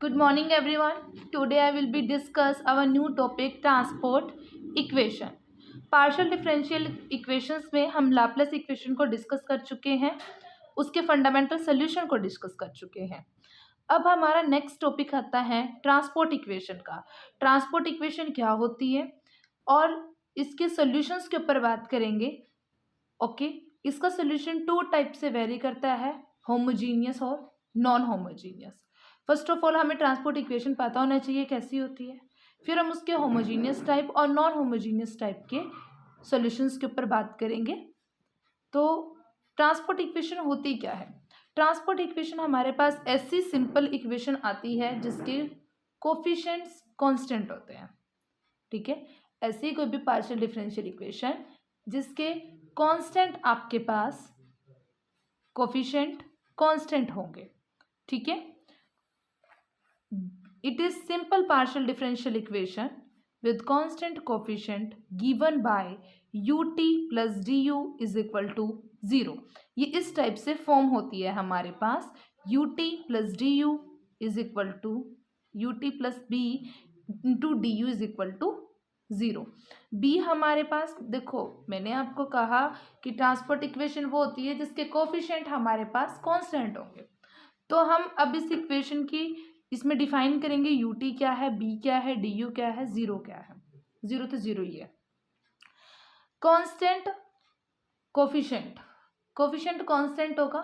Good morning everyone. Today I will be discuss our new topic transport equation. Partial differential equations में हम Laplace equation को discuss कर चुके हैं, उसके फंडामेंटल सोल्यूशन को डिस्कस कर चुके हैं. अब हमारा नेक्स्ट टॉपिक आता है ट्रांसपोर्ट इक्वेशन का. ट्रांसपोर्ट इक्वेशन क्या होती है और इसके सोल्यूशंस के ऊपर बात करेंगे. ओके, इसका सोल्यूशन टू टाइप से वेरी करता है, होमोजीनियस और non homogeneous. First of all हमें ट्रांसपोर्ट इक्वेशन पता होना चाहिए कैसी होती है, फिर हम उसके होमोजीनियस टाइप और नॉन होमोजीनियस टाइप के सॉल्यूशंस के ऊपर बात करेंगे. तो ट्रांसपोर्ट इक्वेशन होती क्या है? ट्रांसपोर्ट इक्वेशन हमारे पास ऐसी सिंपल इक्वेशन आती है जिसके कोफिशिएंट्स कांस्टेंट होते हैं. ठीक है, ऐसी कोई भी पार्शियल डिफरेंशियल इक्वेशन जिसके कांस्टेंट आपके पास कोफिशिएंट कांस्टेंट होंगे. ठीक है, it is simple partial differential equation with constant coefficient given by ut plus du is equal to 0. ये इस टाइप से फॉर्म होती है हमारे पास ut plus du is equal to ut plus b into du is equal to 0. b हमारे पास, देखो मैंने आपको कहा कि ट्रांसपोर्ट इक्वेशन वो होती है जिसके कोफिशिएंट हमारे पास कांस्टेंट होंगे. तो हम अब इस इक्वेशन की इसमें डिफाइन करेंगे यू टी क्या है, बी क्या है, डी यू क्या है, जीरो क्या है. जीरो तो जीरो ही है. कांस्टेंट कोफिशिएंट, कोफिशिएंट कांस्टेंट होगा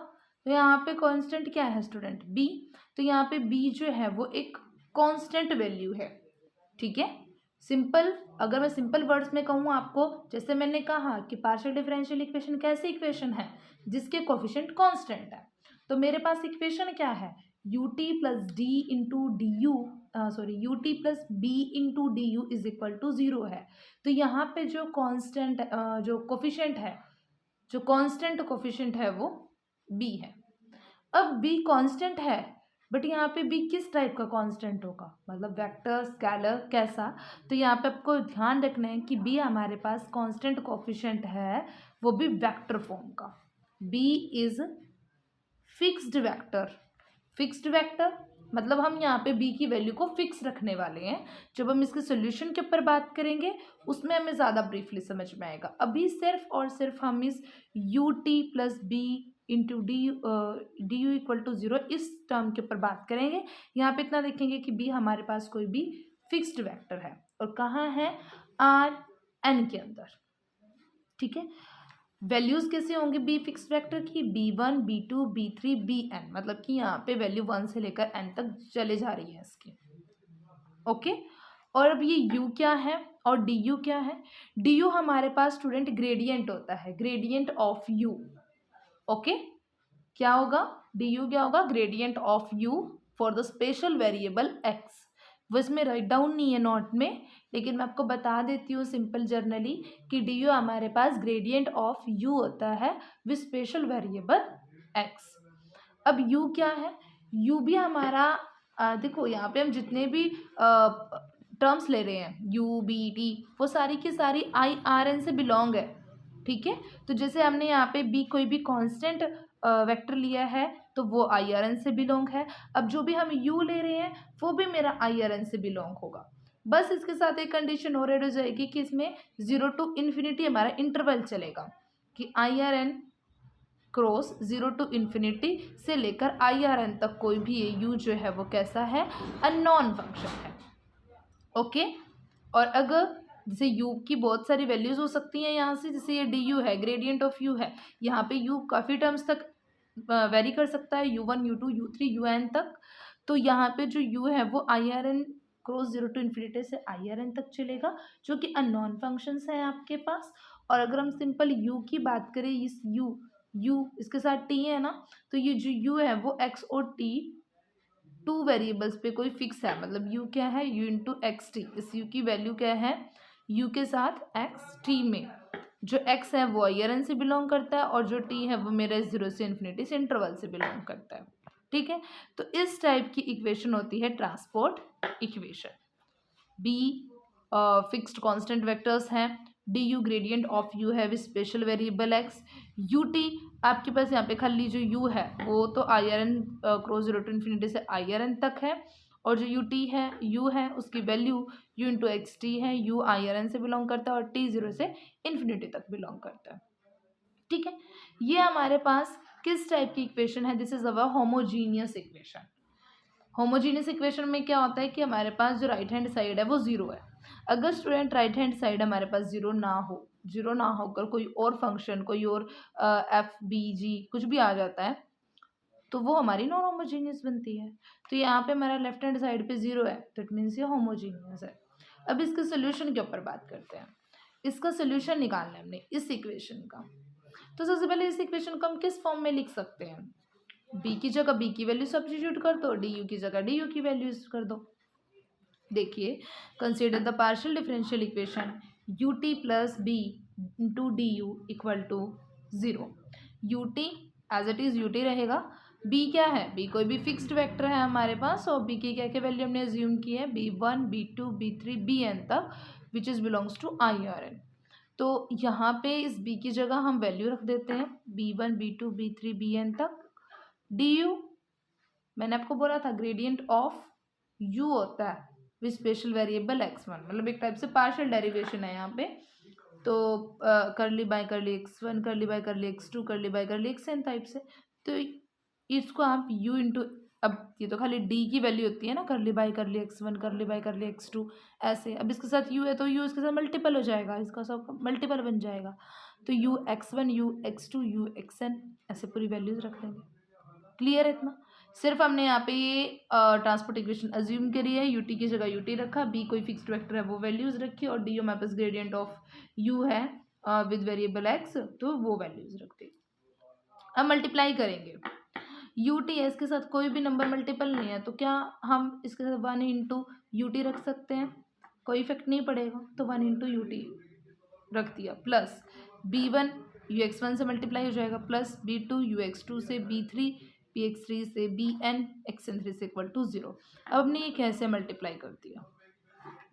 तो यहाँ पे कांस्टेंट क्या है स्टूडेंट, बी. तो यहाँ पे बी जो है वो एक कांस्टेंट वैल्यू है. ठीक है, सिंपल, अगर मैं सिंपल वर्ड्स में कहूँ आपको, जैसे मैंने कहा कि पार्शियल डिफरेंशियल इक्वेशन कैसी इक्वेशन है जिसके कोफिशिएंट कांस्टेंट है. तो मेरे पास इक्वेशन क्या है, ut plus D into D U, sorry ut plus B into D U is equal to 0 है. तो यहाँ पे जो कांस्टेंट जो कोफिशिएंट है, जो कांस्टेंट कोफिशिएंट है वो b है. अब b कांस्टेंट है बट यहाँ पे b किस टाइप का कांस्टेंट होगा, मतलब वेक्टर, स्केलर, कैसा. तो यहाँ पे आपको ध्यान रखना है कि b हमारे पास कांस्टेंट कोफिशिएंट है वो भी वेक्टर फॉर्म का. b is fixed vector. Fixed vector मतलब हम यहाँ पे b की वैल्यू को फिक्स रखने वाले हैं. जब हम इसके सॉल्यूशन के ऊपर बात करेंगे उसमें हमें ज़्यादा ब्रीफली समझ में आएगा. अभी सिर्फ और सिर्फ हम इस U T plus B into D U equal to 0 इस टर्म के ऊपर बात करेंगे. यहाँ पे इतना देखेंगे कि b हमारे पास कोई भी फिक्स्ड वेक्टर है और कहाँ है, आर एन के अंदर. ठीक है, वैल्यूज कैसे होंगे बी फिक्स वेक्टर की, b1 b2 b3 bn, मतलब कि यहाँ पे वैल्यू 1 से लेकर n तक चले जा रही है इसकी. ओके, और अब ये u क्या है और du क्या है. du हमारे पास स्टूडेंट ग्रेडियंट होता है, ग्रेडियंट ऑफ u. ओके, क्या होगा, du क्या होगा, gradient of u for the special variable x. वो इसमें राइट डाउन नहीं है नोट में, लेकिन मैं आपको बता देती हूँ सिंपल जर्नली कि डी यू हमारे पास ग्रेडियंट ऑफ यू होता है विद स्पेशल वेरिएबल एक्स. अब यू क्या है, यू भी हमारा देखो यहाँ पे हम जितने भी टर्म्स ले रहे हैं यू बी टी, वो सारी की सारी आई आर एन से बिलोंग है. ठीक है, तो जैसे हमने यहाँ पे बी कोई भी कांस्टेंट वेक्टर लिया है तो वो आई आर एन से बिलोंग है. अब जो भी हम यू ले रहे हैं वो भी मेरा आई आर एन से बिलोंग होगा. बस इसके साथ एक कंडीशन और ऐड हो जाएगी कि इसमें 0 टू इन्फिनिटी हमारा इंटरवल चलेगा कि I are N cross 0 to infinity से लेकर आई आर एन तक कोई भी ये यू जो है वो कैसा है, अननोन फंक्शन है. ओके, और अगर जैसे u की बहुत सारी वैल्यूज हो सकती हैं यहाँ से, जैसे ये डी यू है, ग्रेडियंट ऑफ u है, यहाँ पे u काफ़ी टर्म्स तक वेरी कर सकता है, u1 u2 u3 un तक. तो यहाँ पे जो u है वो I are N cross 0 to infinity से आई आर एन तक चलेगा जो कि अननोन फंक्शंस हैं आपके पास. और अगर हम सिंपल u की बात करें, इस u इसके साथ t है ना, तो ये जो u है वो x और t टू वेरिएबल्स पे कोई फिक्स है, मतलब u क्या है, u इंटू एक्स टी. इस u की वैल्यू क्या है, u के साथ एक्स टी में जो x है वो आई आर एन से बिलोंग करता है और जो t है वो मेरा 0 से इन्फिनिटी से इंटरवल से बिलोंग करता है. ठीक है, तो इस टाइप की इक्वेशन होती है transport equation. b fixed constant vectors हैं, D U gradient of U है with spatial variable X. U T आपके पास यहाँ पे खाली जो यू है वो तो I are N cross 0 to infinity से आई आर एन तक है और जो यू टी है यू है उसकी value you into x T है। यू आई आर एन से बिलोंग करता है और टी 0 से इन्फिनिटी तक बिलोंग करता है। ठीक है, ये हमारे पास किस टाइप की इक्वेशन है? This is our homogeneous equation. Homogeneous equation में क्या होता है कि हमारे पास जो राइट हैंड साइड है वो जीरो है। अगर स्टूडेंट राइट हैंड साइड हमारे पास जीरो ना होकर कोई और फंक्शन, कोई और एफ बी जी कुछ भी आ जाता है तो वो हमारी नॉन होमोजीनियस बनती है। तो यहाँ पे हमारा लेफ्ट हैंड साइड पे जीरो है तो इट मीन्स ये होमोजीनियस है। अब इसके सोल्यूशन के ऊपर बात करते हैं। इसका सोल्यूशन निकालना है हमने इस इक्वेशन का। तो सबसे पहले इस इक्वेशन को हम किस फॉर्म में लिख सकते हैं? बी की जगह बी की वैल्यू सब्स्टिट्यूट कर दो, डी यू की जगह डी यू की वैल्यू कर दो। देखिए, consider the partial differential equation U T plus B into D U equal to 0। U T as it is U T रहेगा। बी क्या है? बी कोई भी फिक्स्ड वेक्टर है हमारे पास और बी की क्या क्या वैल्यू हमने अज्यूम की है? b1 b2 b3 bn तक which is belongs to I are N. तो यहाँ पे इस b की जगह हम वैल्यू रख देते हैं b1 b2 b3 bn तक। डी यू मैंने आपको बोला था ग्रेडियंट ऑफ u होता है विद स्पेशल वेरिएबल x1, मतलब एक टाइप से पार्शियल डेरिवेशन है यहाँ पे। तो करली बाय करली x1 करली बाय करली x2 करली बाय करली xn टाइप से। तो इसको आप u इंटू, अब ये तो खाली d की वैल्यू होती है ना, करली बाय करली x1 करली बाय करली x2 ऐसे। अब इसके साथ u है तो u इसके साथ मल्टीपल हो जाएगा, इसका सब मल्टीपल बन जाएगा। तो u x1 u x2 u xn ऐसे पूरी वैल्यूज रख देंगे। क्लियर है इतना? सिर्फ हमने यहाँ पे ये ट्रांसपोर्ट इक्वेशन अज्यूम करी है, यूटी की जगह यूटी रखा, बी कोई फिक्स्ड वेक्टर है वो वैल्यूज रखी और डी हमारे पास ग्रेडियंट ऑफ यू है विद वेरिएबल एक्स तो वो वैल्यूज रख दी। अब मल्टीप्लाई करेंगे यू टी एस के साथ कोई भी नंबर मल्टीपल नहीं है तो क्या हम इसके साथ 1 इंटू यू टी रख सकते हैं? कोई इफेक्ट नहीं पड़ेगा तो 1 इंटू यू टी रख दिया plus b1 U X one से मल्टीप्लाई हो जाएगा plus b2 U X two से b3 पी एक्स थ्री से bn xn3 से इक्वल टू 0। अब हमने ये कैसे मल्टीप्लाई कर दिया?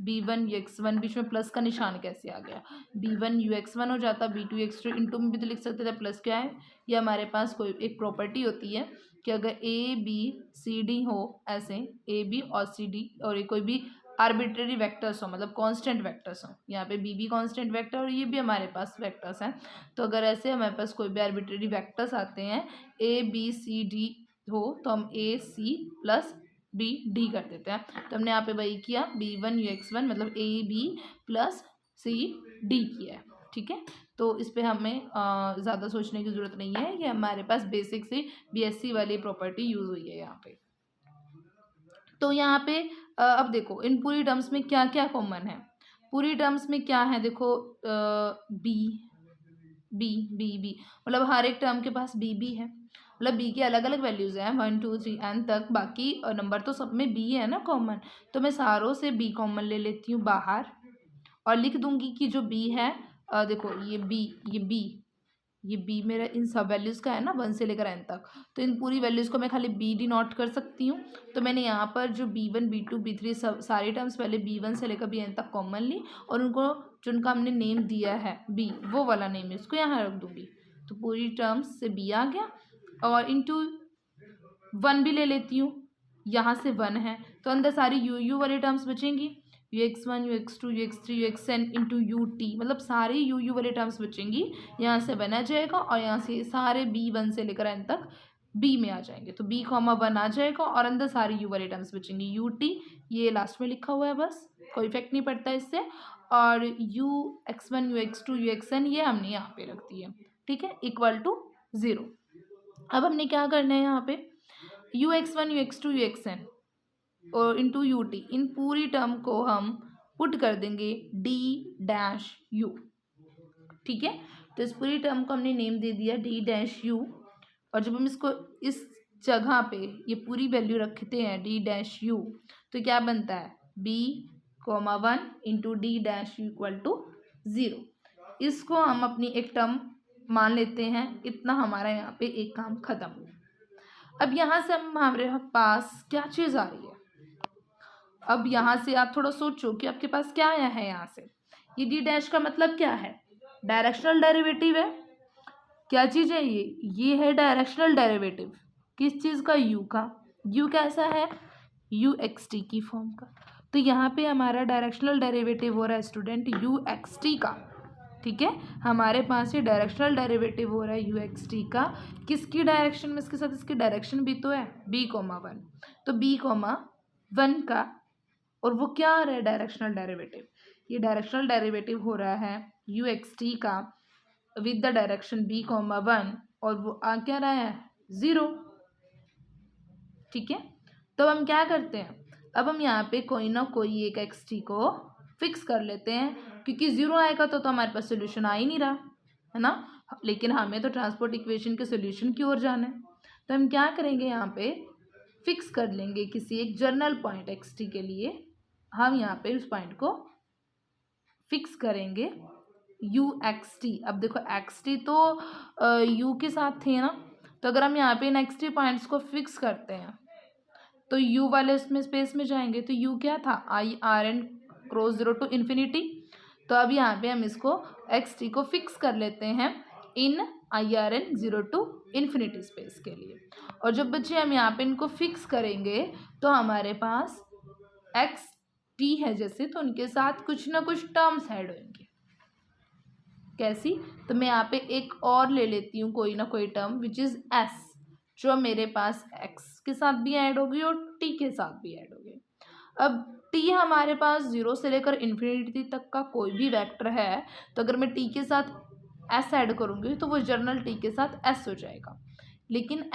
b1 यू एक्स वन बीच में प्लस का निशान कैसे आ गया? b1 यू एक्स वन हो जाता, b2 एक्स टू इंटू में भी तो लिख सकते थे, प्लस क्या है? ये हमारे पास कोई एक प्रॉपर्टी होती है कि अगर a b c d हो ऐसे a b और c d और ये कोई भी आर्बिट्रेरी वेक्टर्स हो मतलब कांस्टेंट वेक्टर्स हो, यहाँ पे b भी कांस्टेंट वेक्टर और ये भी हमारे पास वेक्टर्स हैं। तो अगर ऐसे हमारे पास कोई भी आर्बिट्रेरी वेक्टर्स आते हैं a b c d हो तो हम a c plus b d कर देते हैं। तो हमने यहाँ पे वही किया b1 u x1 मतलब a b plus c d किया है। ठीक है, तो इस पे हमें ज़्यादा सोचने की ज़रूरत नहीं है, ये हमारे पास बेसिक से BSc वाली प्रॉपर्टी यूज़ हुई है यहाँ पे। तो यहाँ पे अब देखो इन पूरी टर्म्स में क्या क्या कॉमन है? पूरी टर्म्स में क्या है? देखो बी बी बी बी मतलब हर एक टर्म के पास बी बी है, मतलब बी की अलग अलग वैल्यूज़ हैं 1 2 3 n तक, बाकी नंबर तो सब में बी है ना कॉमन। तो मैं सारों से बी कॉमन ले लेती हूँ बाहर और लिख दूंगी कि जो बी है देखो ये बी मेरा इन सब वैल्यूज़ का है ना 1 से लेकर n तक, तो इन पूरी वैल्यूज़ को मैं खाली बी डी नोट कर सकती हूँ। तो मैंने यहाँ पर जो b1 b2 b3 सब सारे टर्म्स पहले b1 से लेकर bn तक कॉमन ली और उनको जिनका हमने नेम दिया है b वो वाला नेम है इसको यहाँ रख दूँगी। तो पूरी टर्म्स से b आ गया और इंटू 1 भी ले लेती हूँ, यहाँ से 1 है तो अंदर सारी यू वाली टर्म्स बचेंगी, U X one U X two U X three U X N into U T मतलब सारी यू वाले टर्म्स बचेंगी। यहाँ से 1 आ जाएगा और यहाँ से सारे b1 से लेकर n तक b में आ जाएंगे तो b कॉमा 1 आ जाएगा और अंदर सारी यू वाले टर्म्स बचेंगी। यू टी ये लास्ट में लिखा हुआ है, बस कोई इफेक्ट नहीं पड़ता इससे, और U X one U X two U X N ये हमने यहाँ पे रख दिया। ठीक है, इक्वल टू 0। अब हमने क्या करना है यहाँ पे U X one U X two U X N और इंटू यू टी इन पूरी टर्म को हम पुट कर देंगे डी डैश यू। ठीक है, तो इस पूरी टर्म को हमने नेम दे दिया डी डैश यू और जब हम इसको इस जगह पे ये पूरी वैल्यू रखते हैं डी डैश यू तो क्या बनता है B comma 1 into D dash U equal to 0। इसको हम अपनी एक टर्म मान लेते हैं, इतना हमारा यहाँ पे एक काम खत्म हुआ। अब यहाँ से हम हमारे पास क्या चीज़ आ रही है? अब यहाँ से आप थोड़ा सोचो कि आपके पास क्या आया है यहाँ से। ये डी डैश का मतलब क्या है? डायरेक्शनल डेरिवेटिव है। क्या चीज़ है ये है डायरेक्शनल डेरिवेटिव। किस चीज़ का? यू का। यू कैसा है? यू एक्स टी की फॉर्म का। तो यहाँ पे हमारा डायरेक्शनल डेरिवेटिव हो रहा है स्टूडेंट यू एक्स टी का, ठीक है। हमारे पास ये डायरेक्शनल डेरिवेटिव हो रहा है यू एक्स टी का, किसकी डायरेक्शन में, इसके साथ इसकी डायरेक्शन भी तो है बी कोमा वन, तो बी कोमा वन का, और वो क्या आ रहा है डायरेक्शनल डेरिवेटिव, ये डायरेक्शनल डेरिवेटिव हो रहा है यू एक्स टी का with the direction B comma one, और वो आ क्या रहा है 0, ठीक है। तो हम क्या करते हैं, अब हम यहाँ पे कोई ना कोई एक एक्स टी को फिक्स कर लेते हैं, क्योंकि 0 आएगा तो हमारे पास सोल्यूशन आ ही नहीं रहा है ना, लेकिन हमें तो ट्रांसपोर्ट इक्वेशन के सोल्यूशन की ओर जाना है। तो हम क्या करेंगे, यहाँ पे फिक्स कर लेंगे किसी एक जर्नल पॉइंट एक्स टी के लिए, हम यहाँ पे उस पॉइंट को फिक्स करेंगे यू एक्स टी। अब देखो एक्स टी तो यू के साथ थे ना, तो अगर हम यहाँ पे इन एक्स टी पॉइंट्स को फिक्स करते हैं तो u वाले उसमें स्पेस में जाएंगे, तो u क्या था I are N cross 0 to infinity. तो अब यहाँ पे हम इसको एक्स टी को फिक्स कर लेते हैं इन I R N 0 to infinity space के लिए, और जब बच्चे हम यहाँ पे इनको फिक्स करेंगे तो हमारे पास एक्स टी है जैसे, तो उनके साथ कुछ ना कुछ टर्म्स ऐड होंगे। कैसी, तो मैं यहाँ पे एक और ले लेती हूँ कोई ना कोई टर्म विच इज़ एस, जो मेरे पास x के साथ भी ऐड होगी और t के साथ भी ऐड होगी। अब t हमारे पास 0 से लेकर इन्फिनिटी तक का कोई भी वेक्टर है, तो अगर मैं t के साथ s ऐड करूँगी तो वो जर्नल t के साथ s हो जाएगा। लेकिन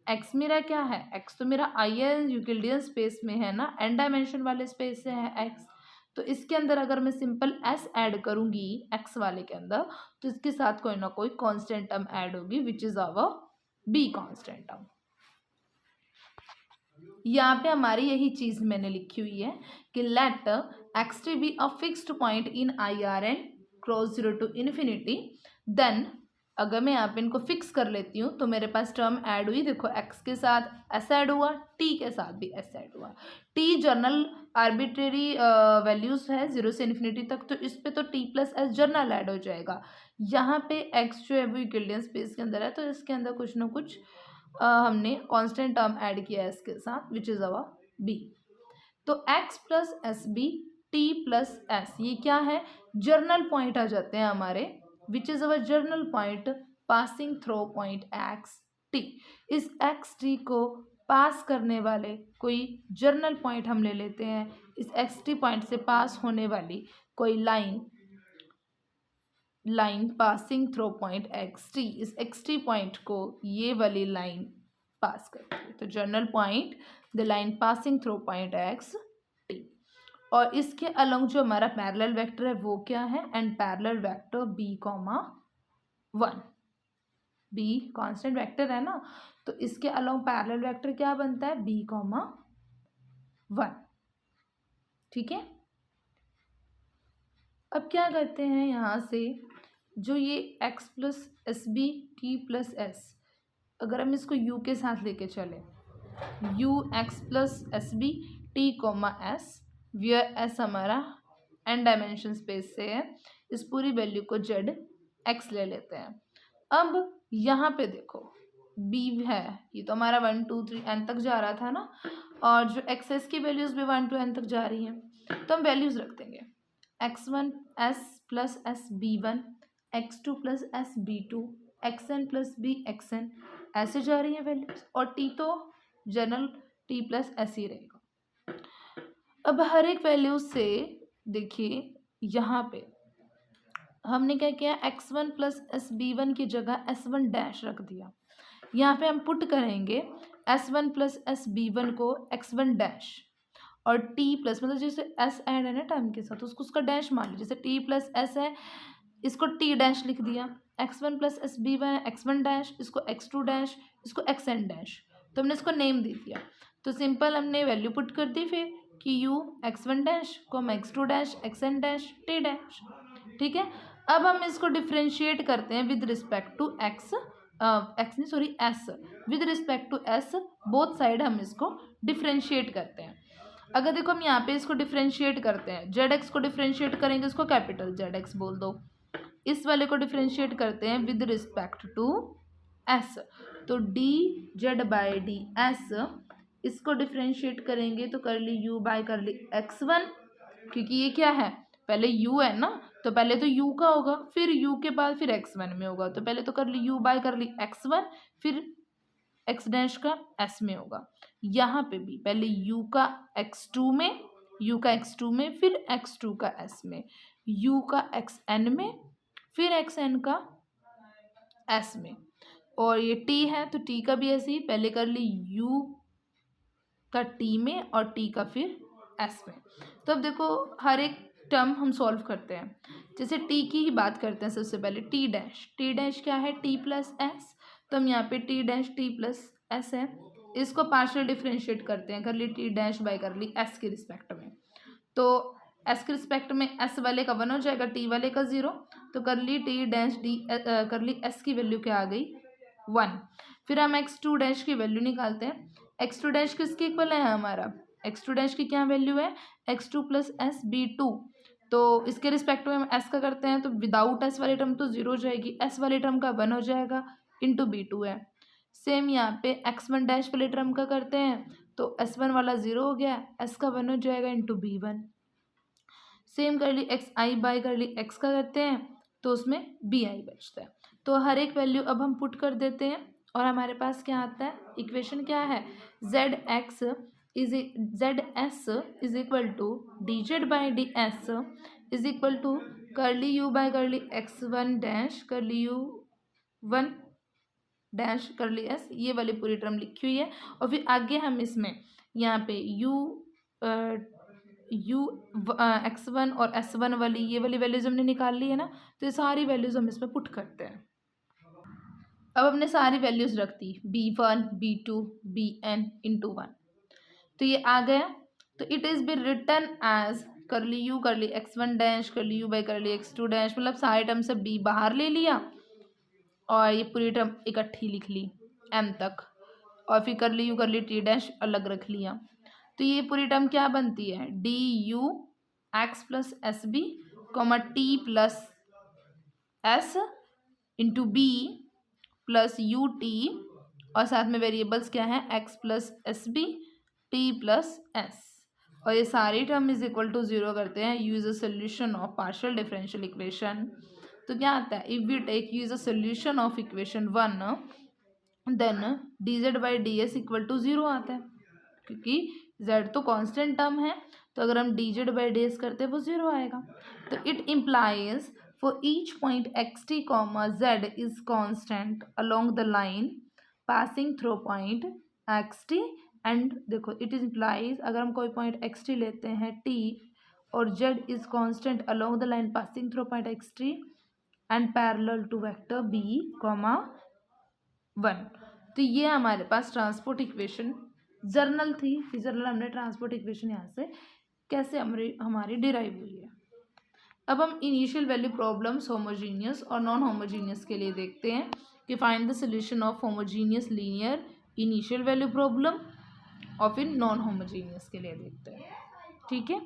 x मेरा क्या है, x तो मेरा आई एन यूक्लिडियन स्पेस में है ना, n डायमेंशन वाले स्पेस से है x, तो इसके अंदर अगर मैं सिंपल s ऐड करूँगी x वाले के अंदर, तो इसके साथ कोई ना कोई कॉन्स्टेंट टर्म ऐड होगी which is our b constant term. यहाँ पे हमारी यही चीज मैंने लिखी हुई है कि let x t be a fixed point in I R N cross 0 to infinity, then अगर मैं यहाँ पे इनको फिक्स कर लेती हूँ तो मेरे पास टर्म ऐड हुई, देखो x के साथ s ऐड हुआ, t के साथ भी s ऐड हुआ। t जर्नल आर्बिट्रेरी वैल्यूज है 0 से इन्फिनिटी तक, तो इस पे तो t plus S journal add हो जाएगा। यहाँ पे x जो है वो यूक्लिडियन स्पेस के अंदर है, तो इसके अंदर कुछ ना कुछ हमने कांस्टेंट टर्म ऐड किया है इसके साथ विच इज़ अवर b। तो x plus s b t plus s, ये क्या है, जर्नल पॉइंट आ जाते हैं हमारे, which is our general point passing through point x t. इस एक्स टी को पास करने वाले कोई जर्नल पॉइंट हम ले लेते हैं, इस एक्स टी पॉइंट से पास होने वाली कोई line passing through point x t, इस एक्स टी पॉइंट को ये वाली लाइन पास करती है, तो general point the line passing through point x T. और इसके अलोंग जो हमारा पैरेलल वेक्टर है वो क्या है, and parallel vector b comma one, b constant vector है ना, तो इसके अलोंग पैरेलल वेक्टर क्या बनता है, बी कॉमा वन, ठीक है। अब क्या करते हैं, यहाँ से जो ये x plus s b t plus s, अगर हम इसको u के साथ लेके चले, u x plus s b t comma s, where s हमारा n डायमेंशन स्पेस से है, इस पूरी वैल्यू को z x ले लेते हैं। अब यहाँ पे देखो b है, ये तो हमारा 1 2 3 n तक जा रहा था ना, और जो एक्सेस की वैल्यूज भी 1 to n तक जा रही हैं, तो हम वैल्यूज रख देंगे x1 s plus s b one, x2 plus s b two, xn plus b xn, ऐसे जा रही है वैल्यूज, और t तो जनरल t प्लस एस ही रहेगा। अब हर एक वैल्यू से देखिए यहाँ पे हमने क्या किया, x1 plus s b one की जगह s1 डैश रख दिया। यहाँ पे हम पुट करेंगे s1 plus s b one को x1 डैश, और t प्लस मतलब जैसे s ऐड है ना टाइम के साथ, उसको उसका डैश मान लीजिए, जैसे t प्लस एस है, इसको t डैश लिख दिया, x1 plus s b one है x1 डैश, इसको x2 डैश, इसको xn डैश, तो हमने इसको नेम दे दिया। तो सिंपल हमने वैल्यू पुट कर दी फिर कि u x1 डैश को x2 dash xn dash t dash, ठीक है। अब हम इसको डिफ्रेंशिएट करते हैं with respect to x s, with respect to s both side हम इसको डिफ्रेंशिएट करते हैं। अगर देखो हम यहाँ पे इसको डिफ्रेंशिएट करते हैं, जेड एक्स को डिफ्रेंशिएट करेंगे, इसको कैपिटल जेड एक्स बोल दो, इस वाले को डिफ्रेंशिएट करते हैं विद रिस्पेक्ट टू एस, तो D z by d S इसको डिफ्रेंशिएट करेंगे तो कर ली u बाय कर ली x1, क्योंकि ये क्या है, पहले u है ना, तो पहले तो u का होगा, फिर u के बाद फिर x1 में होगा, तो पहले तो कर ली u बाय कर ली x1, फिर x डैश का s में होगा। यहाँ पे भी पहले u का x2 में, u का x2 में, फिर x2 का s में, u का xn में, फिर xn का s में, और ये t है तो t का भी ऐसे ही, पहले कर ली u का t में और t का फिर s में। तो अब देखो हर एक टर्म हम सॉल्व करते हैं। जैसे t की ही बात करते हैं, सबसे पहले t डैश क्या है, t प्लस एस, तो हम यहाँ पे t dash t plus S है, इसको पार्शियल डिफ्रेंशिएट करते हैं, कर ली t डैश बाय कर ली s के रिस्पेक्ट में, तो s के रिस्पेक्ट में s वाले का 1 हो जाएगा, t वाले का 0, तो कर ली t डैश d कर ली s की वैल्यू क्या आ गई 1। फिर हम x2 डैश की वैल्यू निकालते हैं। x2 डैश किसके इक्वल है हमारा, x2 डैश की क्या वैल्यू है, x2 प्लस एस b2, तो इसके रिस्पेक्ट में हम s का करते हैं, तो विदाउट s वाली टर्म तो 0 हो जाएगी, s वाली टर्म का 1 हो जाएगा, इंटू b2 है। सेम यहाँ पे x1 डैश वाले टर्म का करते हैं, तो s1 वाला 0 हो गया, s का 1 हो जाएगा इंटू b1। सेम कर ली एक्स आई बाय कर ली एक्स का करते हैं, तो उसमें बी आई बचता है। तो हर एक वैल्यू अब हम पुट कर देते हैं और हमारे पास क्या आता है, इक्वेशन क्या है, z x z s is equal to d z by d s is equal to कर ली यू बाय कर ली x1 डैश कर ली u1 डैश कर ली एस, ये वाली पूरी टर्म लिखी हुई है। और फिर आगे हम इसमें यहाँ पे u x1 और s1 वाली ये वाली वैल्यूज हमने निकाल ली है ना, तो ये सारी वैल्यूज हम इसमें पुट करते हैं। अब हमने सारी वैल्यूज रख दी b1 b2 bn इंटू 1, तो ये आ गया। तो it is b written as कर ली u कर ली x1 डैश कर ली u बाई कर ली x2 डैश, मतलब सारे टर्म से b बाहर ले लिया और ये पूरी टर्म इकट्ठी लिख ली m तक, और फिर कर ली u कर ली t डैश अलग रख लिया। तो ये पूरी टर्म क्या बनती है, d u x plus s b comma t plus s into b plus u t, और साथ में वेरिएबल्स क्या है x plus s b t plus s, और ये सारी टर्म इज इक्वल टू 0 करते हैं। U is a solution of partial differential equation, तो क्या आता है, if we take u is a solution of equation 1 then d z by d s equal to 0 आता है, क्योंकि z तो कांस्टेंट टर्म है, तो अगर हम D z by d S करते हैं वो 0 आएगा। तो it implies for each point x T comma Z is constant along the line passing through point x t, and देखो इट इम्प्लाइज अगर हम कोई पॉइंट एक्स टी लेते हैं t और z is constant along the line passing through point x t and parallel to vector b comma 1। तो ये हमारे पास ट्रांसपोर्ट इक्वेशन जर्नल थी, जर्नल हमने ट्रांसपोर्ट इक्वेशन यहाँ से कैसे हमारी डिराइव हुई है। अब हम इनिशियल वैल्यू प्रॉब्लम्स होमोजीनियस और नॉन होमोजीनियस के लिए देखते हैं कि find the solution of homogeneous linear initial value problem, और फिर नॉन होमोजीनियस के लिए देखते हैं। ठीक है।